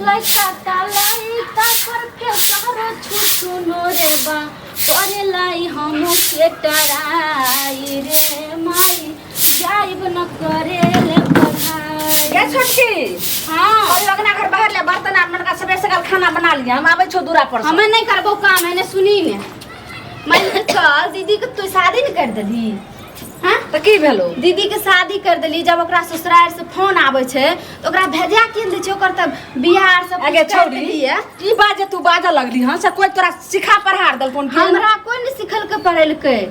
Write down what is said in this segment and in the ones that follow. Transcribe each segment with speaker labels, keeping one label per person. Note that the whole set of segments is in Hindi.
Speaker 1: लइका करके सारा छुटुनो रे बा करे लाई हम के टराई रे माई जाइब न करे ले पढ़ाई।
Speaker 2: ये छोटकी
Speaker 1: हां
Speaker 2: और लगना घर बाहर ले बर्तन आपन का सबे सकाल खाना बना लिया हम आवे छो दूरा पर
Speaker 1: हमें नहीं करबो काम है ने सुनी ने मैं कल दीदी के तू शादी नहीं कर दली। हां
Speaker 2: त की भेलो
Speaker 1: दीदी के शादी कर दली जब ओकरा ससुराल से फोन आवे छे तो ओकरा भेजा के दे छे ओकर त बिहार सब
Speaker 2: आगे छोड़ी की बाजे तू बाजा लगली हां से कोई तोरा सिखा पढ़ार दल कोन
Speaker 1: हमरा कोई नहीं सिखल के पढ़ेलकै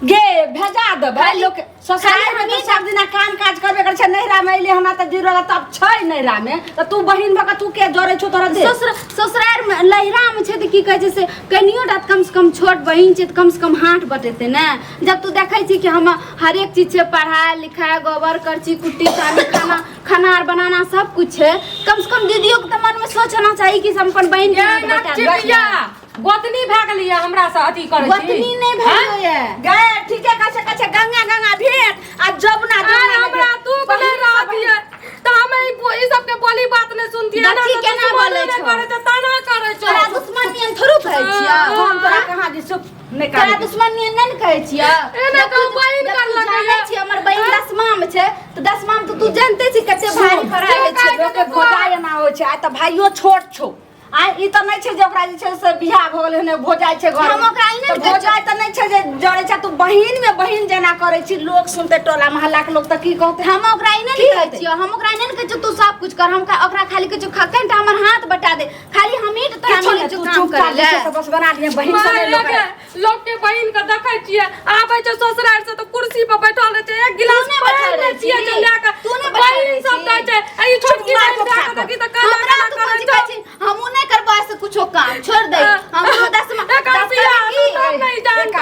Speaker 2: गे भेजा दे भाई लोग ससुराल में तो सब दिना काम काज करबे कर छे नहिरा में अइले हमरा त जीरो तब छै नहिरा में त तू बहिन भका तू के जोरे छो तोरा दे
Speaker 1: ससुराल में लहिरा में छे त की कहे छे से कनियो डात कम से कम छोट बहिन छे त कम से कम हाथ बटेते ना। जब तू देखै छी कि हम हर एक चीज छे पढ़ाई लिखाई गोबर करची कुट्टी खाना खाना और बनाना सब कुछ है कम से कम दीदियों के त मन में सोचना चाहिए कि हम अपन बहिन के
Speaker 3: बता गोतनी भ गेलिए हमरा से अथी करे छी
Speaker 1: गोतनी नहीं भेलो ये
Speaker 2: गए ठीके कछे गंगा गंगा भेट आ जबना
Speaker 3: हमरा तू बोले रहतिए त हम ई सब के बोली बात ने सुनतिए ना
Speaker 1: ठीक है ना बोले छ
Speaker 3: करे त तना करे छ
Speaker 1: तोरा दुश्मनियन थोड़ू कहै छिया
Speaker 2: हम तोरा कहां जे चुप नहीं
Speaker 1: तोरा दुश्मनियन नहीं कहै छिया
Speaker 3: एने तो बहिन कर लगे
Speaker 1: छी हमर बहिन 10वां में छे तो 10वां में तो तू जानते छी कते भारी पढ़ाई छै
Speaker 2: लोग के भोजाय ना हो छै आ त भाइयो छोट छौ आ ई त नै छै जे ओकरा जे छै से बियाह भ गेल ने भोजाय छै घर
Speaker 1: हम ओकरा ई नै
Speaker 2: भोजाय त नै छै जे जड़े छै तू बहिन में बहिन जेना करे छी लोग सुनते टोला मोहल्ला के लोग त की कहते
Speaker 1: हम ओकरा ई नै कहै छियो हम ओकरा ई नै कहै छियो तू सब कुछ कर हम ओकरा खाली कहै छियो खकन त हमर हाथ बटा दे खाली हम ही त तोरा बोले जो काम करे ले
Speaker 2: से बस बना लिए बहिन सब
Speaker 3: लोग के बहिन के देखै छिए आबै छै ससुराल से त कुर्सी पर बैठल रहै छै एक गिलास
Speaker 1: ने बैठल रहै
Speaker 3: छिए जे लाके
Speaker 1: तू ने
Speaker 3: बहिन सब कहै छै ई छोटकी बहिन का देखि त
Speaker 1: हमरा तू कहै छी हम नहीं करबो ऐसे कुछो काम छोड़ दे हम 10वां
Speaker 3: नहीं जानता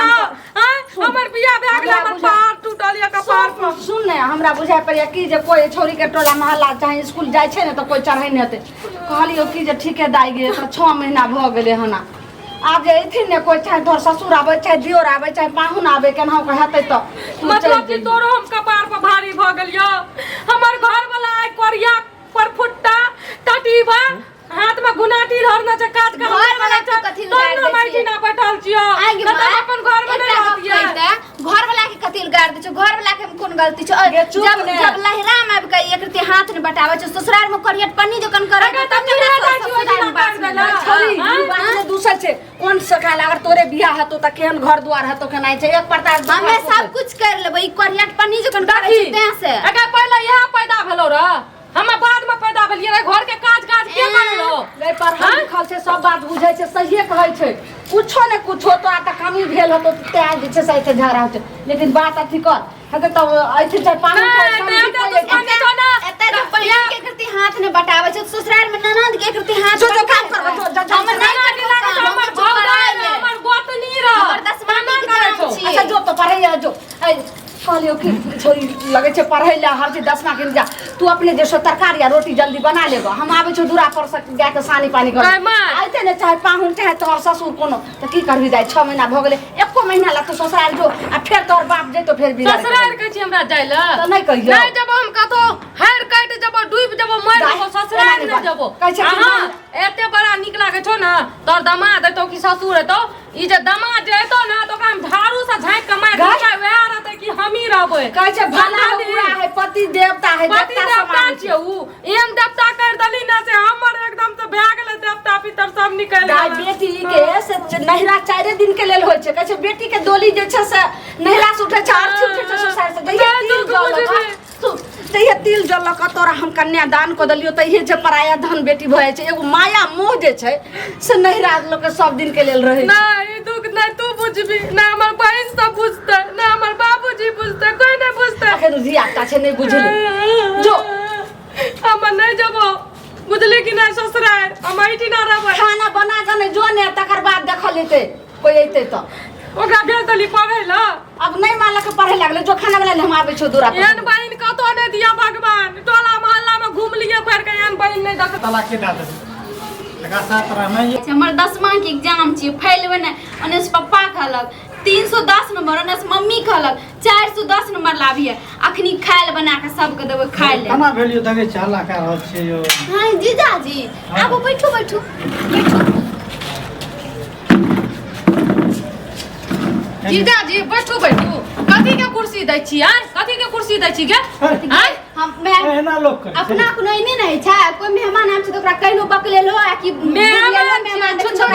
Speaker 3: हां हमर बियाह भ गेल हमर पार टूटल या कपार पर
Speaker 2: सुन ने हमरा बुझाय पड़िया कि जे कोई छोरी के टोला मोहल्ला चाहे स्कूल जाय छै ने त कोई चढ़ै नै हेतै कहलियो कि जे ठीके दाई गे त 6 महीना भ गेलै हना आब जे एथिन ने कोई चाहे तोर ससुर आबै चाहे दियोर आबै चाहे पाहुन आबै केनहु के हेतै त
Speaker 3: मतलब कि तोरो हम कपार पर भारी भ गेलियो हमर घर वाला आइ कोरिया पर फुट्टा टटीबा हाथ में गुनाटी धरना छ काट के
Speaker 1: घर वाला के कथि गाड़ दे
Speaker 3: माइटी ना बैठल छियो त अपन घर में नहीं रहतिए
Speaker 1: घर वाला के कथि गाड़ दे छ घर वाला के कोन गलती छ जब लहरा में आब के एकरती हाथ ने बटावे छ ससुराल में करियट पन्नी जकन करे त
Speaker 2: छोरी बात से दूसर छै कोन सकाल अगर तोरे बियाह हतो त केहन घर द्वार हतो के नहीं छै एक परता
Speaker 1: हमें सब कुछ कर लेबै ई करियट पन्नी जकन करे छ ते से
Speaker 3: अगर पहले यह पैदा भेलो र हम बाद में पैदा भेलिए घर के काज के करलो
Speaker 2: ले पढ़ल लिखल छै सब बात बुझै छै सहिए कहै छै कुछो ने कुछो तो आ त कमी भेल हतो ते जे छै सही से झगड़ा होते लेकिन बात अथी कर हते त ऐसे छै पानी
Speaker 1: एते बहिन के करती हाथ ने बटावे छ ससुराल में ननद के करती हाथ
Speaker 2: जो काम करबो
Speaker 1: हम नहीं करबो
Speaker 3: हमर भौजाई हमर गोतनी र
Speaker 1: हमर 10वां में करे छ
Speaker 2: अच्छा जो तो पढ़ैया जो कहलियो कि छोरी लगे छै पढ़ै ला हर चीज 10वां के जा तू अपने जैसे तरकारी या रोटी जल्दी बना लेबो हम आबै छ दूरा पर से गाय के सानी पानी कर आइते ने चाहे पाहुन चाहे तोहर ससुर कोनो त की करबी जाय 6 महीना भ गेले एको महीना ला तो ससुराल जो आ फेर तोहर बाप जे तो फेर बिना
Speaker 3: ससुराल कहै छी हमरा जाय ल
Speaker 2: त नहीं कहियो
Speaker 3: नहीं जब हम कतो हेर काट जब डूब जब मर जब ससुराल न जब हां एते बड़ा निक लागे छो ना तोर दामाद तो कि ससुर तो ई जे दामाद जेतो ना तो काम झाड़ू से झांक के मार के वेह रहते कि हम ही रहबे
Speaker 2: कहै छै भला हुआ है पति देवता है
Speaker 3: देवता छै उ एम देवता कर दली ना से हमर एकदम से भए गेले देवता पितर सब निकल
Speaker 2: गाय बेटी के से नहिरा 4 दिन के लेल होय छै कहै छै बेटी के डोली जे छै से नहिरा से उठे छै आरती उठे छै ससुराल से तहिया तिल जल क तोरा हम कन्यादान क दलियो तहिया जे पराया धन बेटी भए छै एगो माया मोह जे छै से नहिरा लोग के सब दिन के लेल रहै छै
Speaker 3: नहीं दुख नहीं तू बुझबी ना हमर बहन सब बुझते ना हमर बाबूजी बुझते कोई नहीं बुझते
Speaker 2: अखन रियाता छै नहीं बुझली जो
Speaker 3: हम नहीं जबो बुझली कि नहीं ससुराल हम आइटी ना रहबे
Speaker 2: खाना बना के नहीं जो ने तकर बाद देख लेते कोई अइते त
Speaker 3: ओकरा भेज दली पढ़े ल
Speaker 2: अब नहीं माला के पढ़े लागले जो खाना बना ले हम आबै छौ दूरा पर
Speaker 3: एन बहन कतो नहीं दिया भगवान टोला मोहल्ला में घूम लिए फिर के एन बहन नहीं देख
Speaker 4: तला के दाद लगा साथ रहना ये
Speaker 1: हमर 10वां के एग्जाम छी फैलवे ने ओने से पप्पा कहलक 310 नंबर ओने से मम्मी कहलक 410 नंबर लाभी है अखनी खाइल बना के सबके देबे खाइ ले
Speaker 4: खाना भेलियो दगे चाला का रहल छै यो
Speaker 1: हां जीजाजी आबो बैठो बैठो
Speaker 3: जीजाजी बैठू बैठू कथी के कुर्सी दै छी यार कथी के कुर्सी दै छी गे हैं
Speaker 1: हम मैं
Speaker 4: एना लोग करे
Speaker 1: अपना को नहीं नहीं छै कोई मेहमान आम छै तो ओकरा कहिनो बकले लो आ कि
Speaker 3: मेहमान छुछो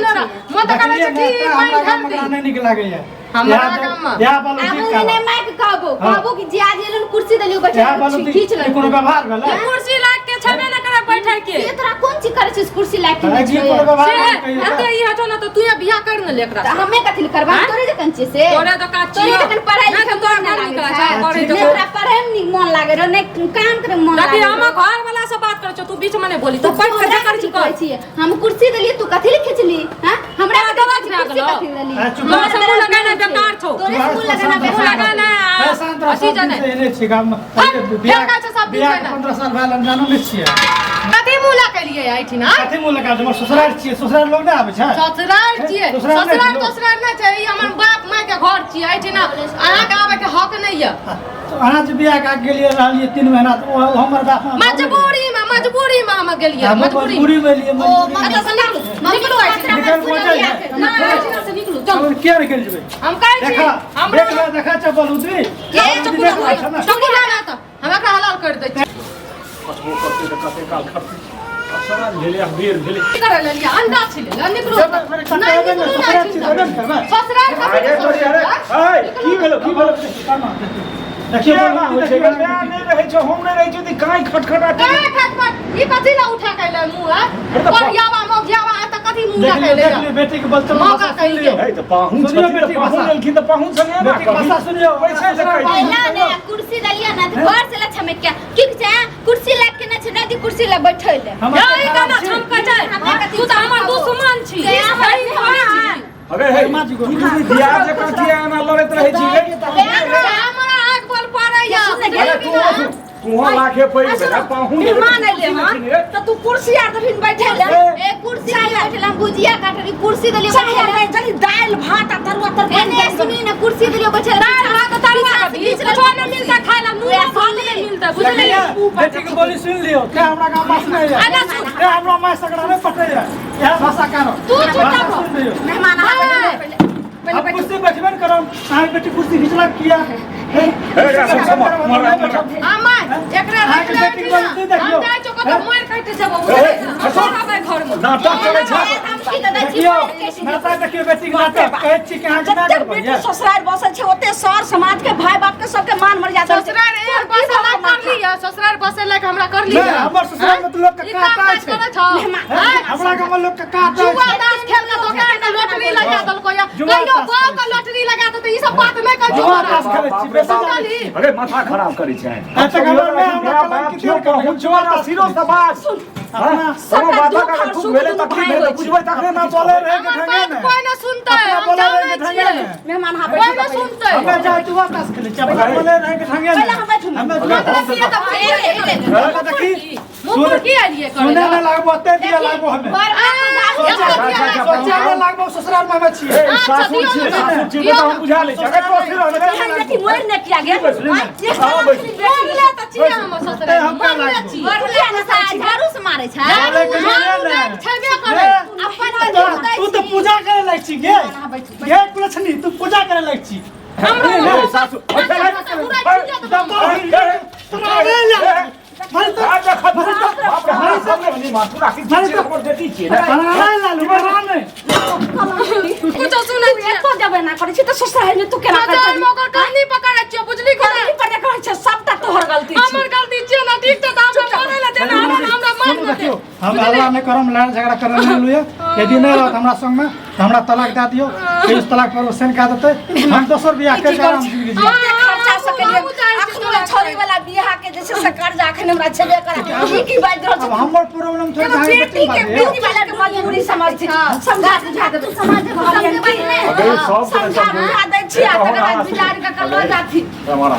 Speaker 3: ना मत कहै छी कि
Speaker 4: हमरा काम नहीं निक लागे है
Speaker 3: हमरा काम
Speaker 4: या बोलो
Speaker 1: आबो
Speaker 4: ठीक
Speaker 1: ने माइक कहबो कि जियाजी एलन कुर्सी देलियो बैठे
Speaker 4: या बोलो
Speaker 1: खींच ले
Speaker 4: कोनो व्यवहार भेलै
Speaker 3: कुर्सी लाग के छबे ना करे बैठे के
Speaker 1: ये तोरा कोन चीज करे छै कुर्सी लाग के
Speaker 4: जी कोनो व्यवहार कहियो
Speaker 3: अते ई हटो ना तो तू बियाह कर न लेकरा
Speaker 1: हमें कथि करबा तोरे जकन छै से
Speaker 3: तोरे तो काची
Speaker 1: तोरे जकन पढ़ाई लिखाई
Speaker 3: तोरा
Speaker 1: ना
Speaker 3: मन निकला
Speaker 1: लागे
Speaker 3: पढ़े तो
Speaker 1: तोरा पढ़े में मन लागे रे ने काम करे मन
Speaker 3: ताकि
Speaker 1: लागे
Speaker 3: हम घर वाला से बात कर तू बीच में नहीं बोली तू बैठ के कर छी
Speaker 1: कहै छी हम कुर्सी देलिए तू कथि ले खिचली हैं हमरा
Speaker 3: दवा खिला गेलो तोरा सब लगाना बेकार छौ
Speaker 1: तोरे स्कूल लगाना
Speaker 3: लगाना असी जाने
Speaker 4: एने छी गाम में बियाह 15 साल भेल हम जानो नै छियै
Speaker 3: कथी मुला के लिए आइठी ना
Speaker 4: कथि मुंह लगा हमर ससुराल छियै ससुराल लोग नै आबै छै
Speaker 3: ससुराल छियै ससुराल ना छै ई हमर बाप माय के घर छियै आइठी ना अहाँ के आबै के हक नै है
Speaker 4: तो अहाँ जे बियाह का गेलियै रहलियै 3 महीना तो हमर बाप
Speaker 3: मजबूरी में हम गेलियै
Speaker 4: मजबूरी में लिए
Speaker 3: ओ मतलब से निकलो आइठी ना से निकलो चल
Speaker 4: के निकल जेबै
Speaker 3: हम कहै छी
Speaker 4: देखा
Speaker 3: हम
Speaker 4: देखा चप्पल उतरी
Speaker 3: के चप्पल ना तो हम एकरा हलाल कर दै छी
Speaker 5: कतबो करते त कते काल खर्च असरा भेले बेर भेले
Speaker 3: की करे ले अंडा छिले निकलो ससुराल
Speaker 5: अरे की भेलो
Speaker 4: देखियो
Speaker 5: होइ छै नहीं रहै छै हम नहीं रहै छै त काई खटखटा
Speaker 3: ई कथी ना उठा के ले मुंह पर यावा मोगियावा त कथी मुंह लगा ले
Speaker 4: देखियो बेटी के बलतम
Speaker 3: मौका कहिए
Speaker 5: है त पाहुन
Speaker 4: सुनियो
Speaker 5: छथि
Speaker 4: बेटी
Speaker 5: त पाहुन एलखिन त पाहुन संगे ना
Speaker 4: बेटी भाषा सुनियो
Speaker 5: पैसे से कहै छी
Speaker 1: ना ने कुर्सी दलिया ना तो घर से लछमे क्या की छै कुर्सी लाग के ना छै नदी कुर्सी ला बैठै ले
Speaker 3: यही गाना छमका जाय तू त हमर दुश्मन छी
Speaker 5: अरे हे तू जी बियाह जे कथि आना लड़त रहै छी
Speaker 3: हमरा आग बोल पड़ैया
Speaker 5: अरे तू लाखे पैसे बेटा पाहुन
Speaker 2: मेहमान आइले हन त तू कुर्सी आर त फिर बैठे ले
Speaker 1: ए कुर्सी ला बैठे ला भुजिया काटली कुर्सी दलियो बैठे ले
Speaker 2: जनी दाल भात आ तरुआ तरकारी
Speaker 1: एने सुनी ना कुर्सी दलियो बैठे
Speaker 3: दाल भात तरुआ कथी कुछ नहीं मिलता खाए ला मुंह साथ नहीं मिलता बुझले
Speaker 4: बेटी के बोली सुन लियो क्या हमरा गांव पास नहीं है
Speaker 3: अरे सुन
Speaker 4: क्या हमरा माय सगड़ा में पटे है यह भाषा कानो
Speaker 3: तू छोटा हो
Speaker 2: मेहमान आ पहले
Speaker 4: अब कुर्सी बैठबे न करो साहब बेटी कुर्सी खिचला किया
Speaker 3: अम्मा एकरा रख ले
Speaker 4: बेटी के बोली देखियो
Speaker 3: हम जाय चो कत मोर काट जब छोड़ा भाई घर में
Speaker 5: नाटक चलै छै
Speaker 4: देखियो नाटक देखियो बेटी के नाटक कहै छी कि अहाँ के ना करबै
Speaker 2: बेटी ससुराल बसल छै ओते सर समाज के भाई बाप के सबके मान मर्यादा
Speaker 3: ससुराल एक बसे ला कर लिया ससुराल बसे ला हमरा कर लिया
Speaker 4: हमर ससुराल में तो लोग के काटा छै हमरा गांव में लोग के काटा
Speaker 3: जुआ
Speaker 4: छै
Speaker 3: दास खेल के दुकान में लॉटरी लगा दलको या कहियो बाप का लॉटरी लगा दे त ई सब बात नहीं कर
Speaker 4: जुआ ताश खेलै छी बेसी जानी
Speaker 5: अरे माथा खराब करै छै
Speaker 4: अच्छा घर में हमरा कलम की क्यों कहू
Speaker 5: जुआ ना सिरो समाज
Speaker 4: अपना
Speaker 5: सब बात का खूब भेले तकलीफ भेले बुझबै तखने ना
Speaker 4: बोले रहे के ढंगे ने
Speaker 3: कोई ना सुनता है
Speaker 4: अपना बोले रहे के ढंगे ने
Speaker 2: मेहमान हा
Speaker 3: कोई ना सुनता है
Speaker 4: हमें जा जुआ ताश खेलै छी अपना बोले रहे के ढंगे ने हमें जुआ ताश
Speaker 3: ये तो
Speaker 4: खेलै देखी
Speaker 3: मुंह की आइए करे
Speaker 4: सुने ना लागबो ओते दिया लागबो हमें सोचे ना लागबो ससुराल में हमें छी
Speaker 5: ए सासुर छी सासुर छी त हम बुझा लै छी अगर तो सिर
Speaker 2: बेटी
Speaker 5: रहले
Speaker 2: मोर ने किया गे
Speaker 3: बोले त छी हम ससुराल
Speaker 4: हम का लागबो
Speaker 1: बरलिया ना सा झाड़ू से मारे छै
Speaker 4: बोले के ढंगे ने
Speaker 3: छबे करे
Speaker 1: अपन
Speaker 4: तू तो पूजा करे लाग छी गे गे कुलछनी तू पूजा करे लाग छी
Speaker 5: हमरा सासुर
Speaker 4: भाई तो
Speaker 5: भाई सब ने माथु राखी देती छी ना
Speaker 4: लालू बराने
Speaker 3: कुछ सुनै छी
Speaker 2: तो जबे ना करे छी त ससुराल में तू केना
Speaker 3: ना जाय मगर कहानी पकड़ै छी बुझली कि
Speaker 2: करे पर कहै छै सबटा तोहर गलती छै
Speaker 3: हमर गलती छै ना ठीक त हमरा बोले ला देना हमरा मान न दे
Speaker 4: हम हल्ला नहीं करम लड़ झगड़ा करने नहीं लुए यदि नहीं रहत हमरा संग में तो हमरा तलाक दे दियो इस तलाक पर सेन का देते हम दोसर बियाह कर आराम जिंदगी जी
Speaker 2: खर्चा सके अखनो छोरी वाला बियाह के जैसे सरकार जाखन हमरा छबे करे की बात रहत
Speaker 4: अब हमर प्रॉब्लम थोड़ी है
Speaker 2: बेटी के बेटी वाला के मजबूरी समझ समझा बुझा दे समाज के
Speaker 5: अरे सब
Speaker 2: समझा बुझा दे छी अगर बिचार का कलो जाती
Speaker 5: हमारा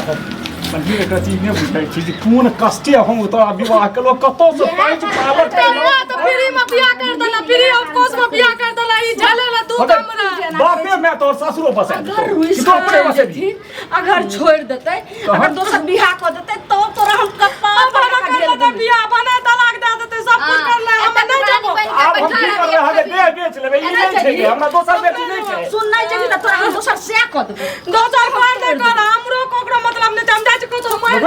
Speaker 5: बंदी एकटा चीज नहीं बुझाई छी जे कोन कष्टे हम तोरा विवाह केलो कतो से पाँच पालक
Speaker 3: तो फ्री में बियाह कर देला फ्री ऑफ कॉस्ट में बियाह कर देला ई झलेला तू हमरा
Speaker 5: बापे मैं तोर ससुरो बसा
Speaker 2: अगर रुइस
Speaker 5: तो अपने बसे दी
Speaker 2: अगर छोड़ देते अगर दोसर बियाह कर देते तो तोरा हम कप्पा
Speaker 3: बना कर देता बियाह बना तलाक दे देते सब कुछ कर ले हम नहीं जाबो
Speaker 5: आब हम की कर रहा है दे बेच लेबे ई नहीं छै हमरा दोसर बेटी नहीं छै
Speaker 2: सुन नहीं चाहिए तो तोरा हम दोसर से कर देबे
Speaker 3: दो चार कर दे कर हमरो कोकरो मतलब नहीं हम जाय को तो मार